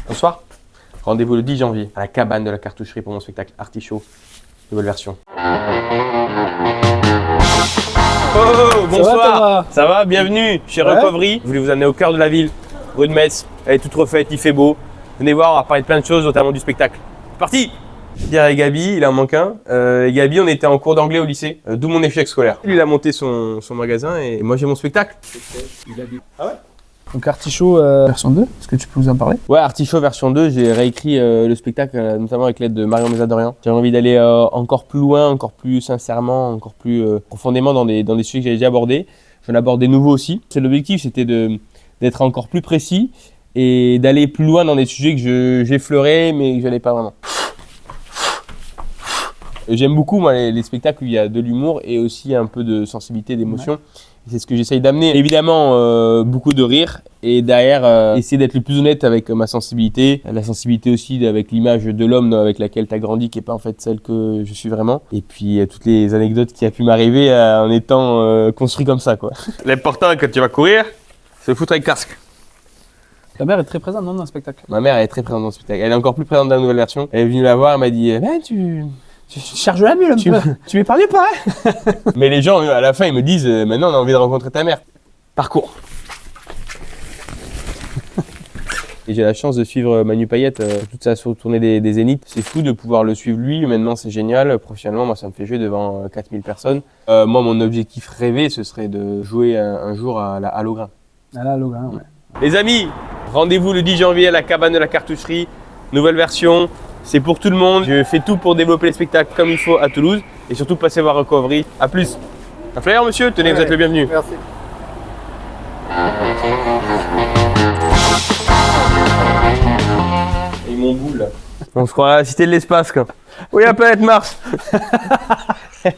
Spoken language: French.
Bonsoir. Rendez-vous le 10 janvier à la cabane de la cartoucherie pour mon spectacle Artichaut, nouvelle version. Oh, bonsoir. Ça va, bienvenue chez Recovery. Je voulais vous amener au cœur de la ville, rue de Metz. Elle est toute refaite, il fait beau. Venez voir, on va parler de plein de choses, notamment du spectacle. C'est parti. Pierre et Gabi, il en manque un. Gabi, on était en cours d'anglais au lycée, d'où mon échec scolaire. Lui, il a monté son magasin et moi, j'ai mon spectacle. Ah ouais? Donc Artichaut version 2, est-ce que tu peux nous en parler? Ouais, Artichaut version 2, j'ai réécrit le spectacle, notamment avec l'aide de Marion Mézadorian. J'avais envie d'aller encore plus loin, encore plus sincèrement, encore plus profondément dans des sujets que j'avais déjà abordés. J'en aborde des nouveaux aussi. L'objectif, c'était d'être encore plus précis et d'aller plus loin dans des sujets que j'effleurais, mais que je n'allais pas vraiment. J'aime beaucoup moi, les spectacles où il y a de l'humour et aussi un peu de sensibilité, d'émotion. Ouais. C'est ce que j'essaye d'amener. Évidemment, beaucoup de rire et derrière, essayer d'être le plus honnête avec ma sensibilité. La sensibilité aussi avec l'image de l'homme avec laquelle tu as grandi, qui n'est pas en fait celle que je suis vraiment. Et puis, toutes les anecdotes qui a pu m'arriver en étant construit comme ça, quoi. L'important quand tu vas courir, c'est le foutre avec casque. Ta mère est très présente dans le spectacle. Ma mère est très présente dans le spectacle. Elle est encore plus présente dans la nouvelle version. Elle est venue la voir, elle m'a dit Tu charges la mule un peu. Tu m'épargnes pas, hein. Mais les gens, à la fin, ils me disent maintenant, on a envie de rencontrer ta mère. Parcours. Et j'ai la chance de suivre Manu Payette toute sa tournée des Zéniths. C'est fou de pouvoir le suivre lui. Maintenant, c'est génial. Professionnellement, moi, ça me fait jouer devant 4000 personnes. Moi, mon objectif rêvé, ce serait de jouer un jour à la Halograin. À la Halograin, ouais. Les amis, rendez-vous le 10 janvier à la cabane de la cartoucherie. Nouvelle version. C'est pour tout le monde. Je fais tout pour développer les spectacles comme il faut à Toulouse. Et surtout, passez voir Recovery. A plus. Un flair, monsieur. Tenez, vous êtes le bienvenu. Merci. Et mon boule là. On se croit à la cité de l'espace, quoi. Oui, la planète Mars.